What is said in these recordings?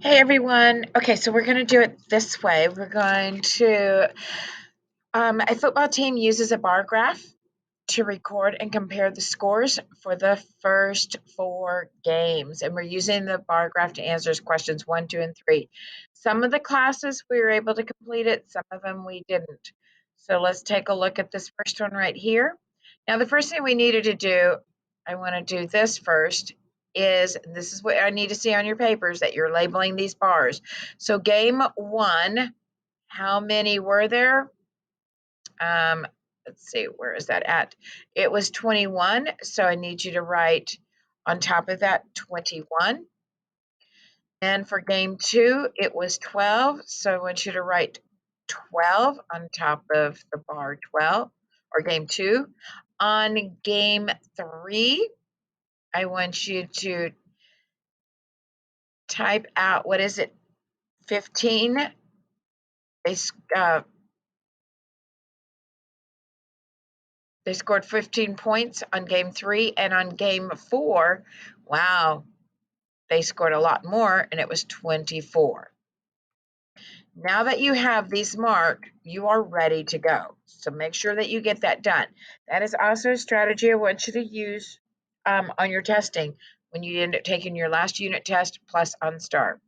Hey everyone. Okay, so we're going to do it this way. We're going to, a football team uses a bar graph to record and compare the scores for the first 4 games. And we're using the bar graph to answer questions 1, 2, and 3. Some of the classes we were able to complete it, some of them we didn't. So let's take a look at this first one right here. Now, the first thing we needed to do, I want to do this first, this is what I need to see on your papers that you're labeling these bars. So game 1, how many were there? Let's see, where is that at? It was 21, so I need you to write on top of that 21. And for game 2, it was 12, so I want you to write 12 on top of the bar 12, or game 2. On game 3, I want you to type out, what is it, 15? They scored 15 points on game 3, and on game 4, wow, they scored a lot more, and it was 24. Now that you have these marked, you are ready to go. So make sure that you get that done. That is also a strategy I want you to use on your testing when you end up taking your last unit test plus on STAR.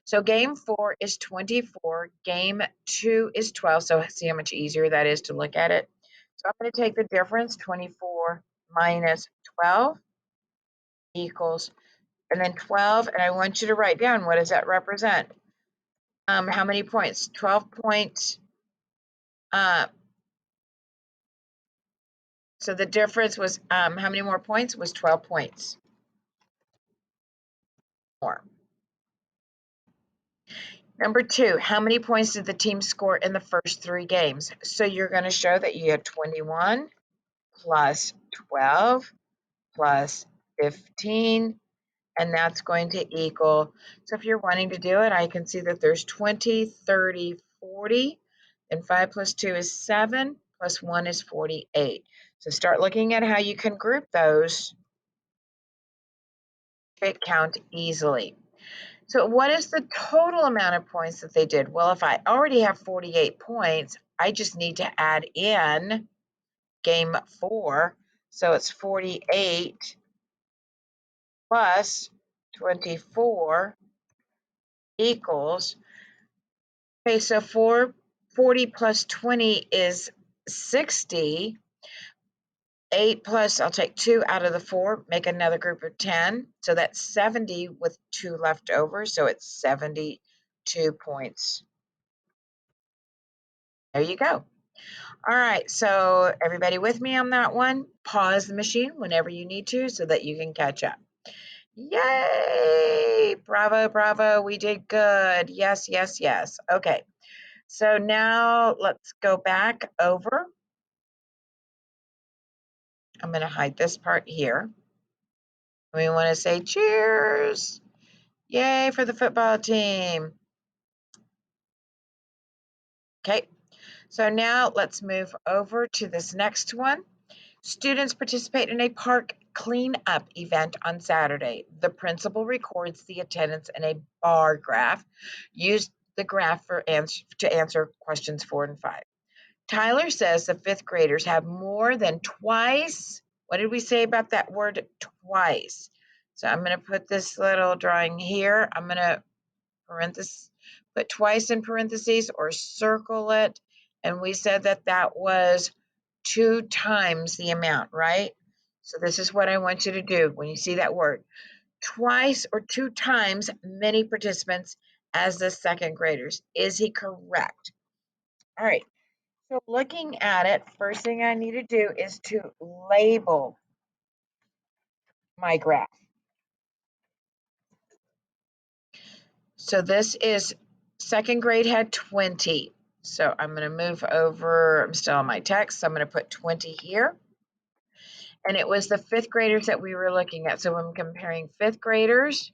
So game 4 is 24, game 2 is 12. So see how much easier that is to look at it. So I'm going to take the difference, 24 minus 12 equals, and then 12, and I want you to write down, what does that represent? How many points? 12 points. So the difference was, how many more points? Was 12 points more. Number 2, how many points did the team score in the first 3 games? So you're going to show that you had 21 plus 12 plus 15, and that's going to equal, so if you're wanting to do it, I can see that there's 20, 30, 40, and 5 plus 2 is 7, plus 1 is 48. So start looking at how you can group those to count easily. So what is the total amount of points that they did? Well, if I already have 48 points, I just need to add in game 4. So it's 48 plus 24 equals, okay, so 40 plus 20 is 60. 8 plus, I'll take 2 out of the 4, make another group of 10. So that's 70 with 2 left over. So it's 72 points. There you go. All right, so everybody with me on that one? Pause the machine whenever you need to so that you can catch up. Yay! Bravo, bravo, we did good. Yes, yes, yes. Okay, so now let's go back over. I'm going to hide this part here. We want to say cheers. Yay for the football team. Okay, so now let's move over to this next one. Students participate in a park cleanup event on Saturday. The principal records the attendance in a bar graph. Use the graph to answer questions 4 and 5. Tyler says the 5th graders have more than twice. What did we say about that word twice? So I'm going to put this little drawing here. I'm going to put twice in parentheses or circle it. And we said that that was 2 times the amount, right? So this is what I want you to do when you see that word. Twice or 2 times many participants as the 2nd graders. Is he correct? All right. So looking at it, first thing I need to do is to label my graph. So this is 2nd grade had 20. So I'm going to move over. I'm still on my text. So I'm going to put 20 here. And it was the 5th graders that we were looking at. So I'm comparing 5th graders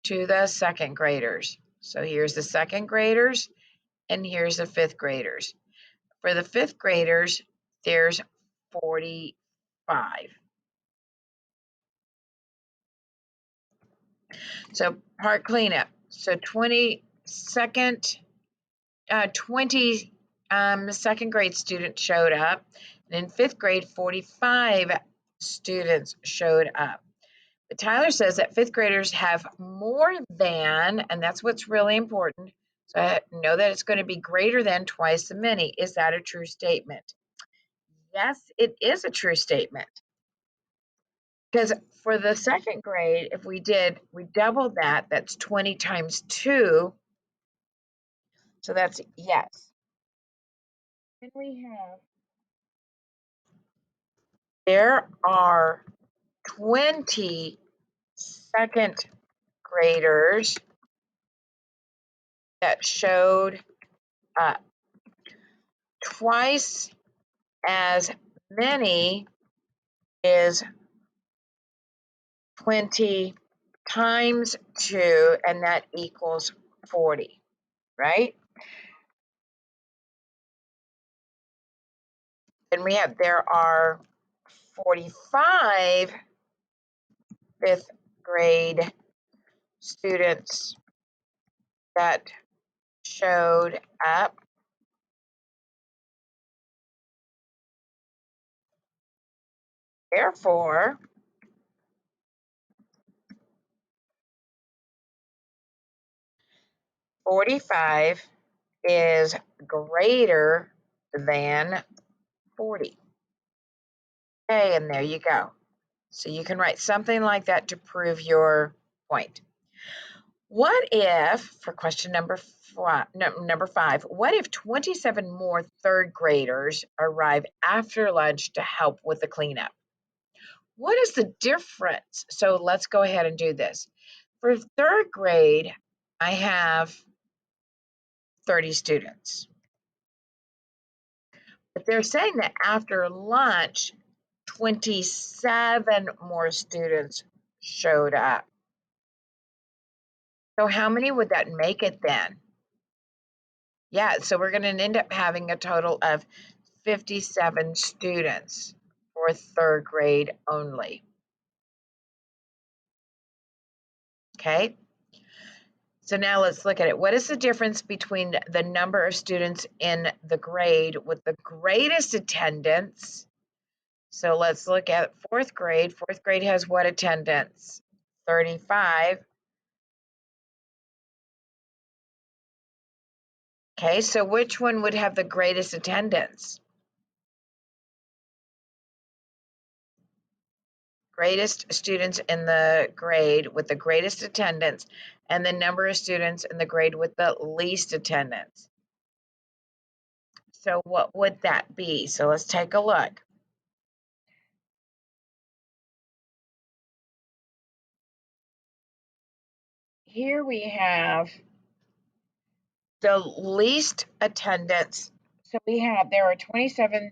to the 2nd graders. So here's the 2nd graders and here's the 5th graders. For the 5th graders, there's 45. So park cleanup. So 20 second grade students showed up, and in 5th grade, 45 students showed up. But Tyler says that 5th graders have more than, and that's what's really important. So I know that it's going to be greater than twice as many. Is that a true statement? Yes, it is a true statement. Because for the 2nd grade, if we doubled that, that's 20 times 2. So that's yes. Then we have, there are 20 2nd graders that showed up. Twice as many is 20 times 2, and that equals 40, right? And there are 45 5th grade students that showed up. Therefore, 45 is greater than 40. Okay, and there you go. So you can write something like that to prove your point. What if, for question number 5, what if 27 more 3rd graders arrive after lunch to help with the cleanup? What is the difference? So let's go ahead and do this. For 3rd grade, I have 30 students. But they're saying that after lunch, 27 more students showed up. So how many would that make it then? Yeah, so we're going to end up having a total of 57 students for 3rd grade only. Okay, so now let's look at it. What is the difference between the number of students in the grade with the greatest attendance? So let's look at 4th grade. 4th grade has what attendance? 35. Okay, so which one would have the greatest attendance? Greatest students in the grade with the greatest attendance, and the number of students in the grade with the least attendance. So what would that be? So let's take a look. Here we have the least attendance. So there are 27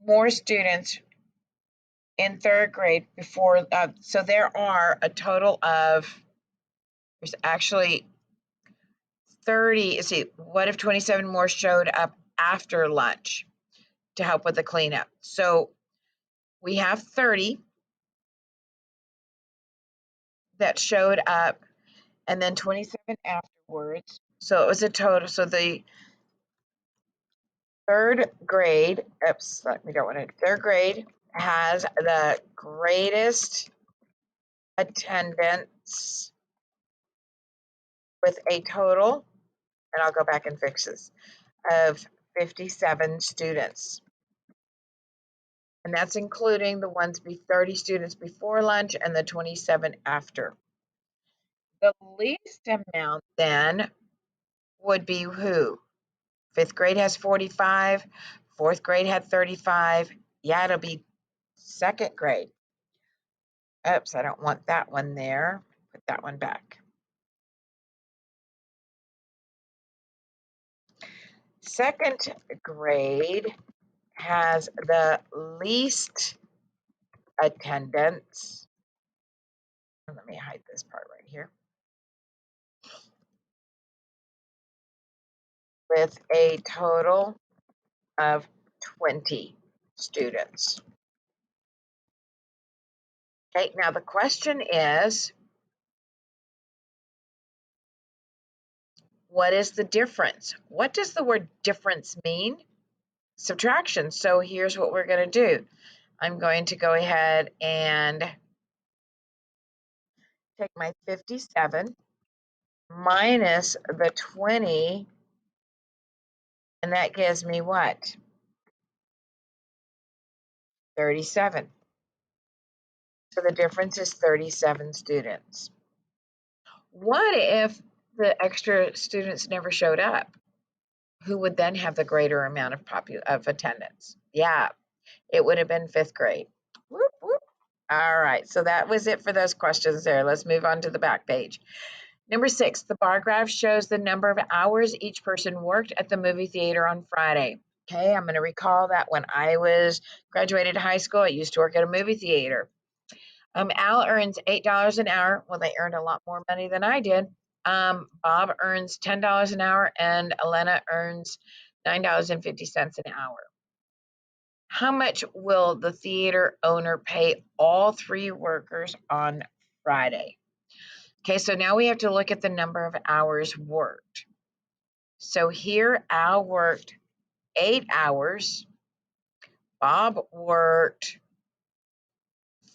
more students in 3rd grade before, so there are a total of, there's actually 30. See, what if 27 more showed up after lunch to help with the cleanup? So we have 30 that showed up, and then 27 afterwards. So it was a total. So the 3rd grade, we don't want to, 3rd grade has the greatest attendance with a total, and I'll go back and fix this, of 57 students. And that's including the 30 students before lunch and the 27 after. The least amount then would be who? 5th grade has 45, 4th grade had 35. Yeah, it'll be 2nd grade. Oops, I don't want that one there. Put that one back. 2nd grade has the least attendance. Let me hide this part right here. With a total of 20 students. Okay, now the question is, What is the difference? What does the word difference mean? Subtraction. So here's what we're going to do. I'm going to go ahead and take my 57 minus the 20, and that gives me what? 37. So the difference is 37 students. What if the extra students never showed up? Who would then have the greater amount of attendance? Yeah, it would have been 5th grade. Whoop, whoop. All right, so that was it for those questions there. Let's move on to the back page. Number 6, the bar graph shows the number of hours each person worked at the movie theater on Friday. Okay, I'm going to recall that when I graduated high school, I used to work at a movie theater. Al earns $8 an hour. Well, they earned a lot more money than I did. Bob earns $10 an hour, and Elena earns $9.50 an hour. How much will the theater owner pay all 3 workers on Friday? Okay, so now we have to look at the number of hours worked. So here, Al worked 8 hours. Bob worked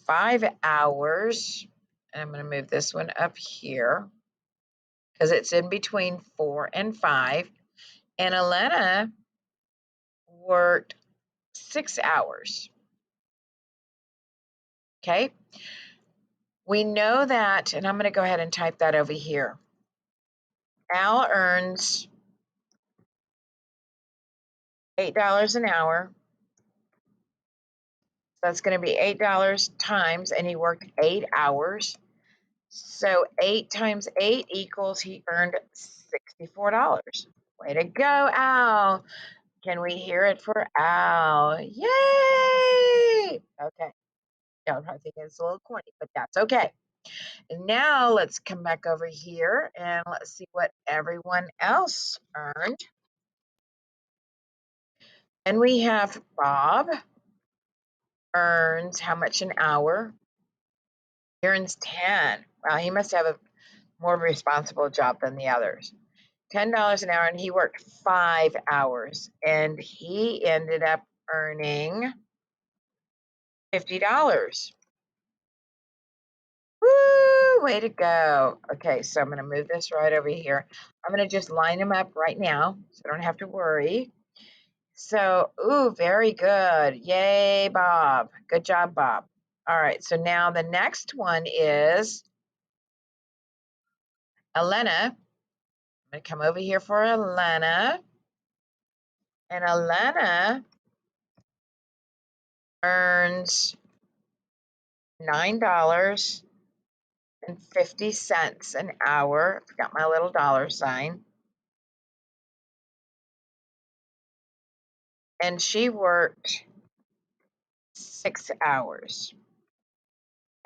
5 hours. And I'm going to move this one up here because it's in between 4 and 5. And Elena worked 6 hours. Okay. We know that, and I'm going to go ahead and type that over here. Al earns $8 an hour. That's going to be $8 times, and he worked 8 hours. So 8 times 8 equals he earned $64. Way to go, Al. Can we hear it for Al? Yay! Okay. No, I think it's a little corny, but that's okay. And now let's come back over here and let's see what everyone else earned. And we have Bob earns how much an hour? He earns 10. Wow, he must have a more responsible job than the others. $10 an hour, and he worked 5 hours, and he ended up earning $50. Woo! Way to go. Okay, so I'm going to move this right over here. I'm going to just line them up right now so I don't have to worry. So, ooh, very good. Yay, Bob. Good job, Bob. All right, so now the next one is Elena. I'm going to come over here for Elena. And Elena earns $9.50 an hour. Forgot my little dollar sign. And she worked 6 hours.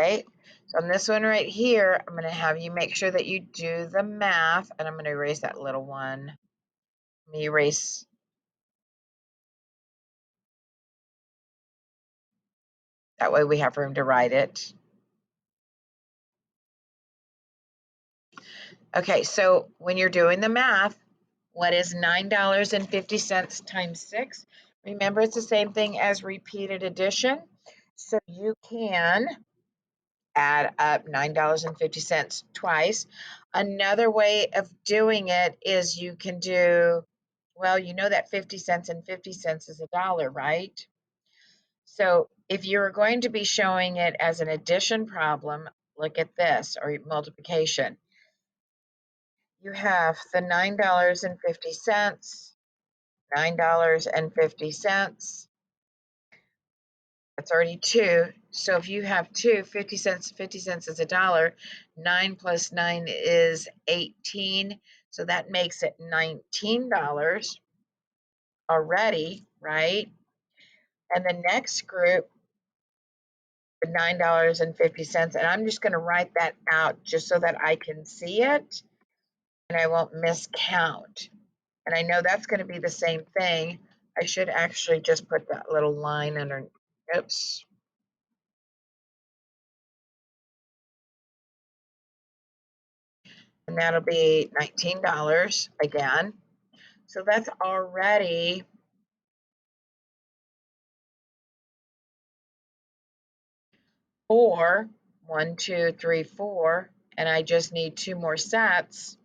Okay, so on this one right here, I'm going to have you make sure that you do the math, and I'm going to erase that little one. Let me erase. That way we have room to write it. Okay, so when you're doing the math, what is $9.50 times 6? Remember, it's the same thing as repeated addition. So you can add up $9.50 twice. Another way of doing it is you can do, well, you know that 50 cents and 50 cents is $1, right? So if you're going to be showing it as an addition problem, look at this, or multiplication. You have the $9.50, $9.50. That's already 2. So if you have 2, 50 cents, 50 cents is $1. 9 plus 9 is 18. So that makes it $19 already, right? And the next group, the $9.50. And I'm just going to write that out just so that I can see it and I won't miscount. And I know that's going to be the same thing. I should actually just put that little line under. Oops. and that'll be $19 again. So that's already four. 1, 2, 3, 4, and I just need 2 more sets.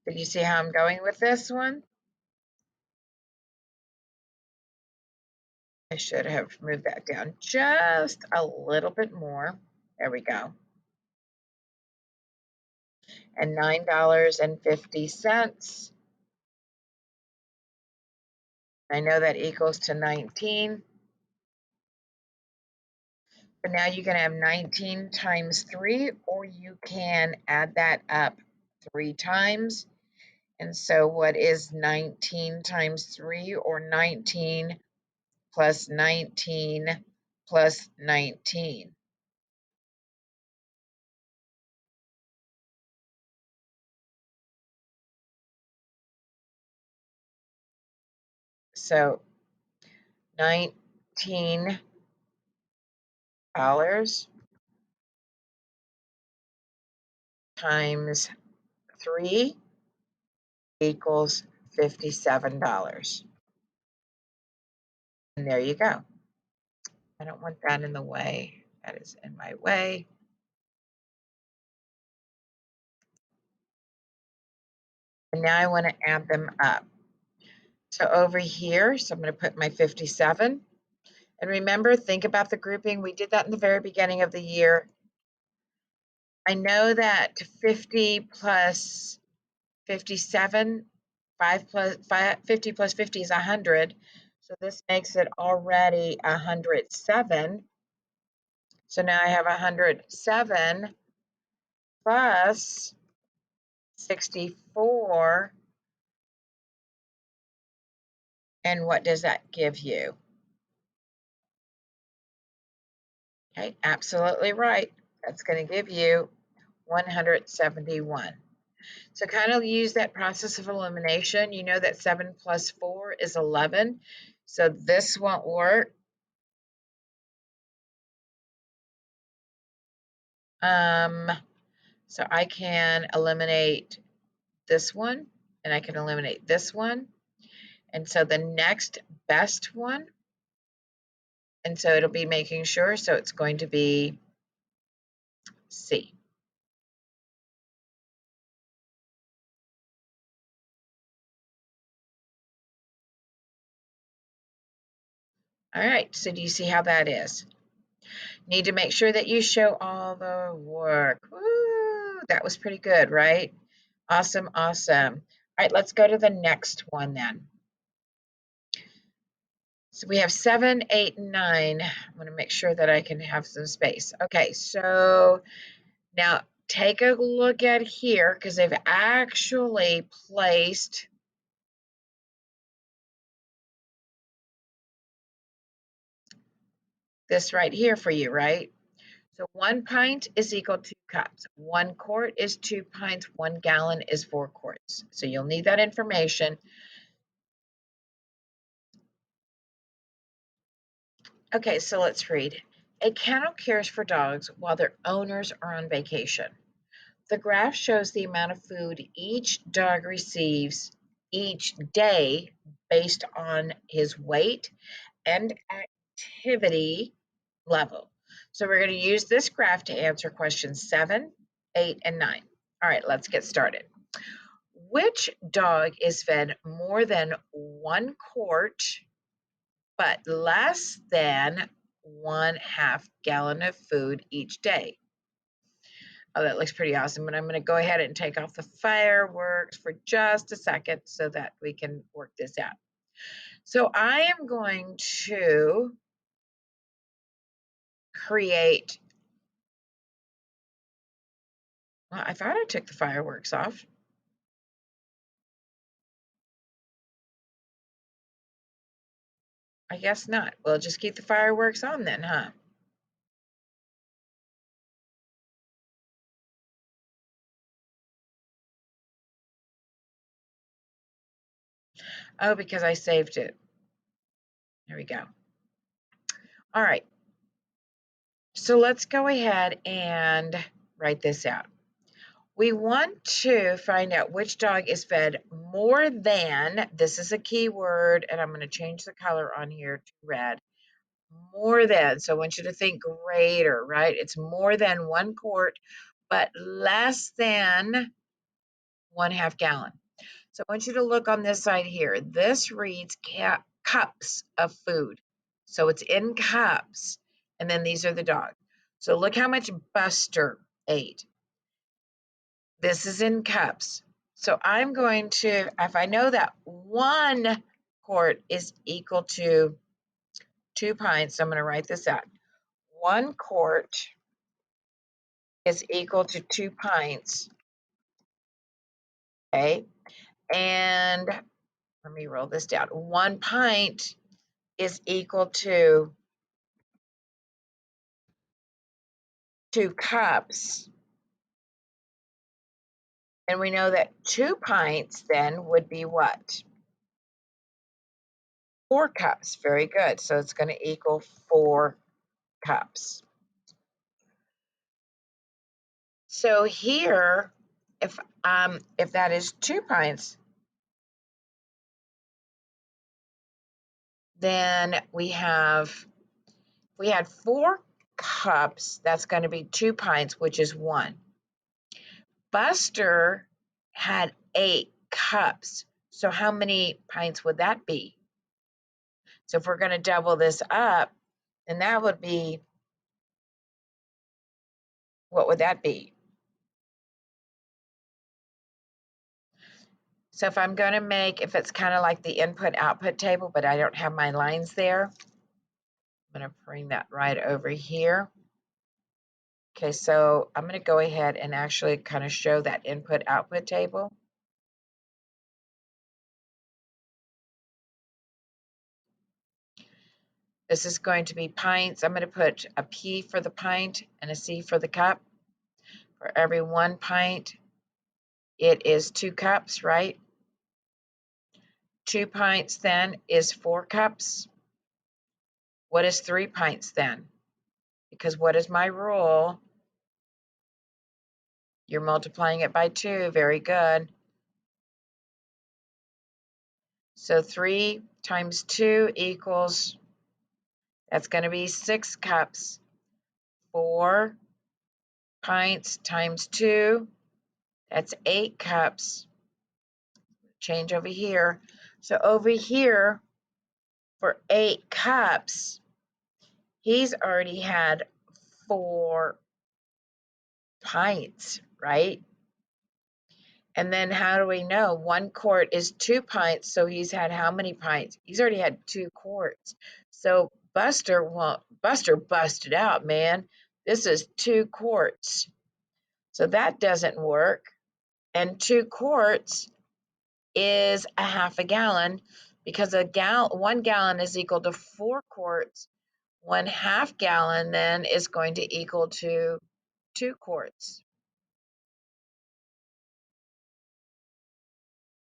Did you see how I'm going with this one? I should have moved that down just a little bit more. There we go. And $9.50. I know that equals to 19. But now you can have 19 times 3, or you can add that up 3 times. And so what is 19 times 3, or 19 plus 19 plus 19? So $19 times 3 equals $57. And there you go. I don't want that in the way. That is in my way. And now I want to add them up. So over here, so I'm going to put my 57. And remember, think about the grouping. We did that in the very beginning of the year. I know that 50 plus 57, 50 plus 50 is 100. So this makes it already 107. So now I have 107 plus 64. And what does that give you? Okay, absolutely right. That's going to give you 171. So kind of use that process of elimination. You know that 7 plus 4 is 11. So this won't work. So I can eliminate this one, and I can eliminate this one. And so the next best one, and so it'll be making sure, so it's going to be C. All right, so do you see how that is? Need to make sure that you show all the work. Woo, that was pretty good, right? Awesome, awesome. All right, let's go to the next one then. So we have 7, 8, and 9. I'm going to make sure that I can have some space. Okay, so now take a look at here, because they've actually placed this right here for you, right? So 1 pint is equal to 2 cups. 1 quart is 2 pints. 1 gallon is 4 quarts. So you'll need that information. Okay, so let's read. A kennel cares for dogs while their owners are on vacation. The graph shows the amount of food each dog receives each day based on his weight and activity level. So we're going to use this graph to answer questions 7, 8, and 9. All right, let's get started. Which dog is fed more than 1 quart but less than 1/2 gallon of food each day? Oh, that looks pretty awesome, but I'm going to go ahead and take off the fireworks for just a second so that we can work this out. So I am going to create, well, I thought I took the fireworks off. I guess not. We'll just keep the fireworks on then, huh? Oh, because I saved it. There we go. All right. So let's go ahead and write this out. We want to find out which dog is fed more than, this is a key word, and I'm going to change the color on here to red. More than, so I want you to think greater, right? It's more than 1 quart, but less than 1/2 gallon. So I want you to look on this side here. This reads cups of food. So it's in cups, and then these are the dog. So look how much Buster ate. This is in cups. So I'm going to, if I know that 1 quart is equal to 2 pints, I'm going to write this out. 1 quart is equal to 2 pints, okay? And let me roll this down. 1 pint is equal to 2 cups. And we know that 2 pints then would be what? 4 cups. Very good. So it's going to equal 4 cups. So here, if that is 2 pints, then we had 4 cups, that's going to be 2 pints, which is 1. Buster had 8 cups. So how many pints would that be? So if we're going to double this up, then that would be, what would that be? So if I'm going to make, if it's kind of like the input-output table, but I don't have my lines there, I'm going to bring that right over here. Okay, so I'm going to go ahead and actually kind of show that input-output table. This is going to be pints. I'm going to put a P for the pint and a C for the cup. For every 1 pint, it is 2 cups, right? 2 pints then is 4 cups. What is 3 pints then? Because what is my rule? You're multiplying it by 2. Very good. So 3 times 2 equals, that's going to be 6 cups. 4 pints times 2, that's 8 cups. Change over here. So over here, for 8 cups, he's already had 4 pints, right? And then how do we know? 1 quart is 2 pints, so he's had how many pints? He's already had 2 quarts. So Buster busted out, man. This is 2 quarts. So that doesn't work. And 2 quarts is a half a gallon, because 1 gallon is equal to 4 quarts. 1/2 gallon then is going to equal to 2 quarts.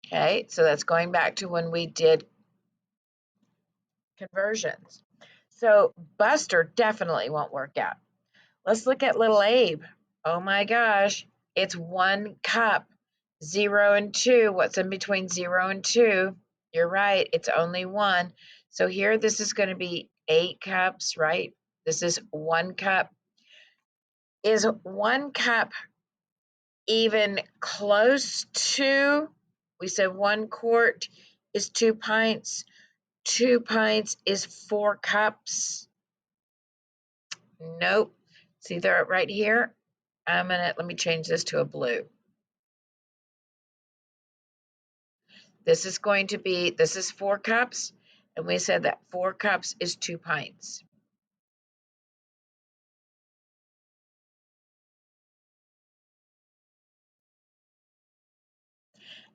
Okay, so that's going back to when we did conversions. So Buster definitely won't work out. Let's look at little Abe. Oh my gosh, it's 1 cup. 0 and 2. What's in between 0 and 2? You're right, it's only 1. So here, this is going to be 8 cups, right? This is 1 cup. Is 1 cup even close to, we said 1 quart is 2 pints. 2 pints is 4 cups. Nope. See there right here? Let me change this to a blue. This is 4 cups, and we said that 4 cups is 2 pints.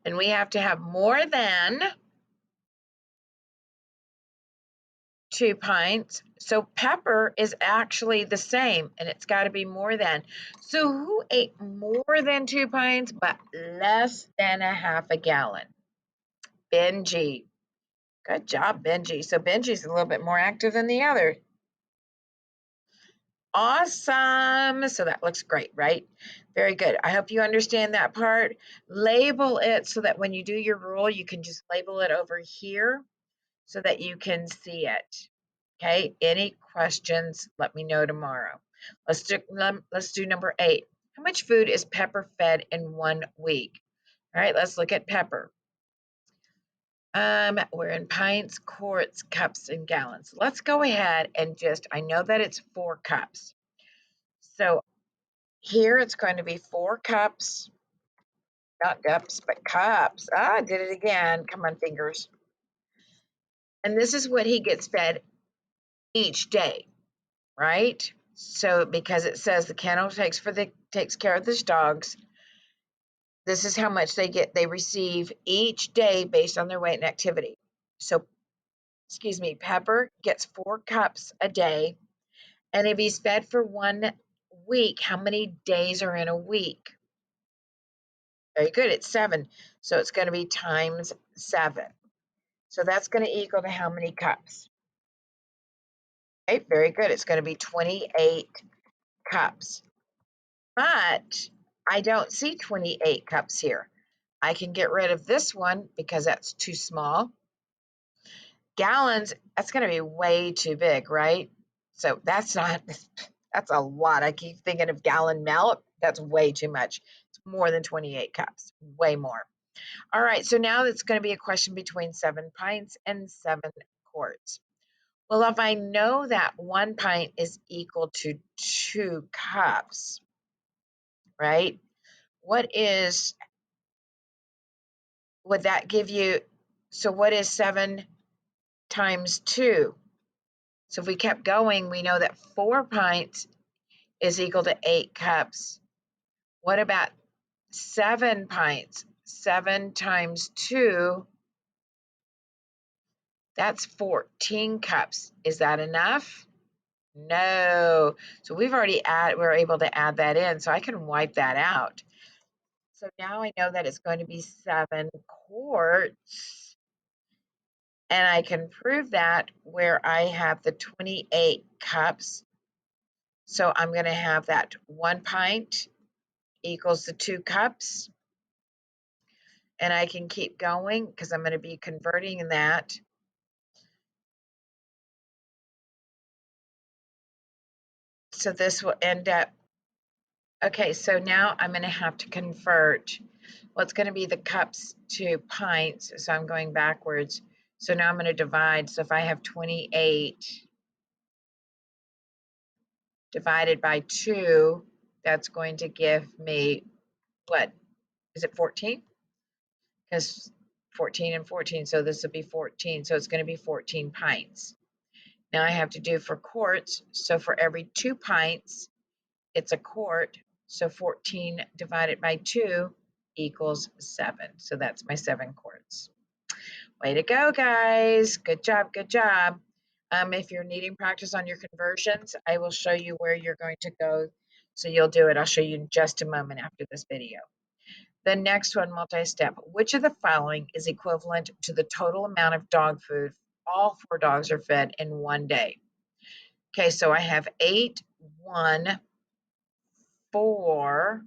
And we have to have more than 2 pints. So Pepper is actually the same, and it's got to be more than. So who ate more than 2 pints but less than a half a gallon? Benji. Good job, Benji. So Benji's a little bit more active than the other. Awesome. So that looks great, right? Very good. I hope you understand that part. Label it so that when you do your rule, you can just label it over here so that you can see it. Okay, any questions, let me know tomorrow. Let's do number 8. How much food is Pepper fed in 1 week? All right, let's look at Pepper. We're in pints, quarts, cups, and gallons. Let's go ahead and I know that it's 4 cups. So here it's going to be 4 cups, not cups, but cups. Ah, I did it again. Come on, fingers. And this is what he gets fed each day, right? So because it says the kennel takes care of the dogs, this is how much they receive each day based on their weight and activity. So, excuse me, Pepper gets 4 cups a day, and if he's fed for 1 week, how many days are in a week? Very good, it's 7. So it's going to be times 7. So that's going to equal to how many cups? Okay, very good. It's going to be 28 cups. But I don't see 28 cups here. I can get rid of this one because that's too small. Gallons, that's going to be way too big, right? So that's a lot. I keep thinking of gallon milk. That's way too much. It's more than 28 cups, way more. All right, so now it's going to be a question between 7 pints and 7 quarts. Well, if I know that 1 pint is equal to 2 cups, right? Would that give you, so what is 7 times 2? So if we kept going, we know that 4 pints is equal to 8 cups. What about 7 pints? 7 times 2, that's 14 cups. Is that enough? No. So we're able to add that in, so I can wipe that out. So now I know that it's going to be 7 quarts, and I can prove that where I have the 28 cups. So I'm going to have that 1 pint equals the 2 cups, and I can keep going because I'm going to be converting that. So this will end up, okay, so now I'm going to have to convert what's going to be the cups to pints. So I'm going backwards. So now I'm going to divide. So if I have 28 divided by 2, that's going to give me, what, is it 14? Because 14 and 14, so this will be 14. So it's going to be 14 pints. Now I have to do for quarts. So for every 2 pints, it's a quart. So 14 divided by 2 equals 7. So that's my 7 quarts. Way to go, guys. Good job, good job. If you're needing practice on your conversions, I will show you where you're going to go. So you'll do it. I'll show you in just a moment after this video. The next one, multi-step. Which of the following is equivalent to the total amount of dog food all 4 dogs are fed in 1 day? Okay, so I have 8, 1, 4,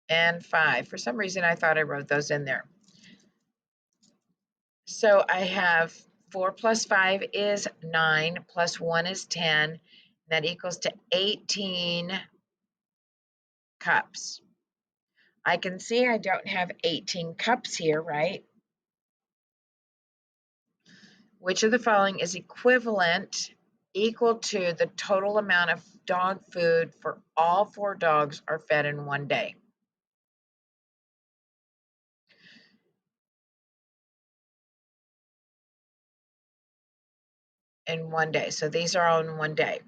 and 5. For some reason, I thought I wrote those in there. So I have 4 plus 5 is 9, plus 1 is 10. That equals to 18 cups. I can see I don't have 18 cups here, right? Which of the following is equal to the total amount of dog food for all 4 dogs are fed in 1 day? In 1 day. So these are all in 1 day.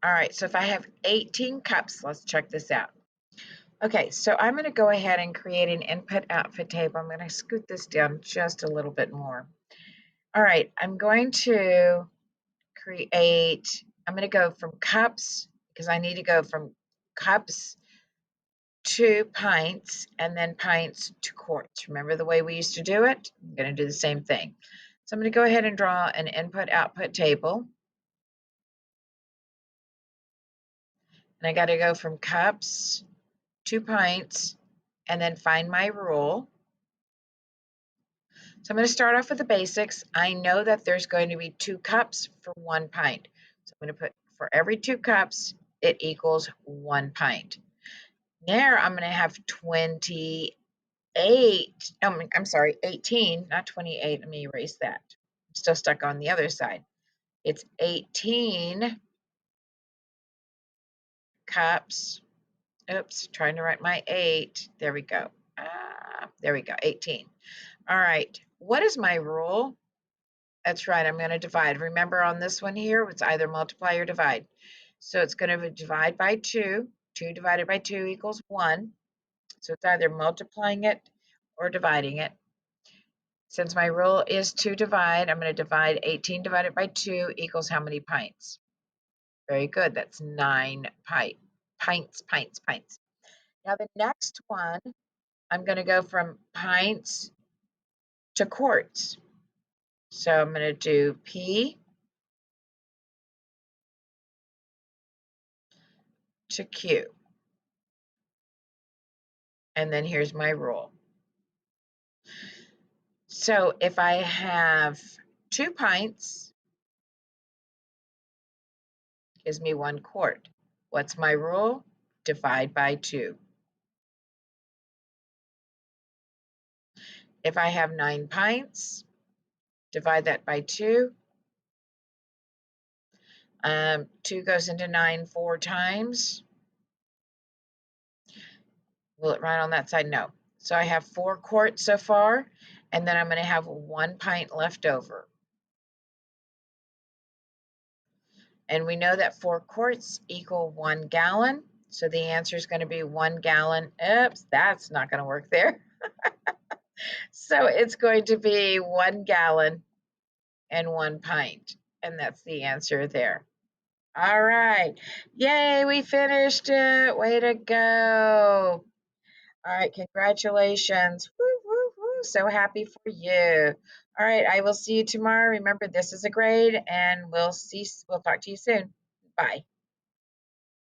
All right, so if I have 18 cups, let's check this out. Okay, so I'm going to go ahead and create an input-output table. I'm going to scoot this down just a little bit more. All right, I'm going to go from cups, because I need to go from cups to pints, and then pints to quarts. Remember the way we used to do it? I'm going to do the same thing. So I'm going to go ahead and draw an input-output table. And I got to go from cups to pints and then find my rule. So I'm going to start off with the basics. I know that there's going to be 2 cups for 1 pint. So I'm going to put for every 2 cups, it equals 1 pint. There I'm going to have 18, not 28. Let me erase that. I'm still stuck on the other side. It's 18 cups. Oops, trying to write my 8. There we go. There we go, 18. All right, what is my rule? That's right, I'm going to divide. Remember on this one here, it's either multiply or divide. So it's going to divide by 2. 2 divided by 2 equals 1. So it's either multiplying it or dividing it. Since my rule is to divide, I'm going to divide 18 divided by 2 equals how many pints? Very good, that's 9 pints. Now the next one, I'm going to go from pints to quarts. So I'm going to do P to Q. And then here's my rule. So if I have 2 pints, gives me 1 quart. What's my rule? Divide by 2. If I have 9 pints, divide that by 2. 2 goes into 9 4 times. Will it run on that side? No. So I have 4 quarts so far, and then I'm going to have 1 pint left over. And we know that 4 quarts equal 1 gallon. So the answer is going to be 1 gallon. Oops, that's not going to work there. So it's going to be 1 gallon and 1 pint. And that's the answer there. All right. Yay, we finished it. Way to go. All right, congratulations. Woo, woo, woo. So happy for you. All right, I will see you tomorrow. Remember, this is a grade, and we'll talk to you soon. Bye.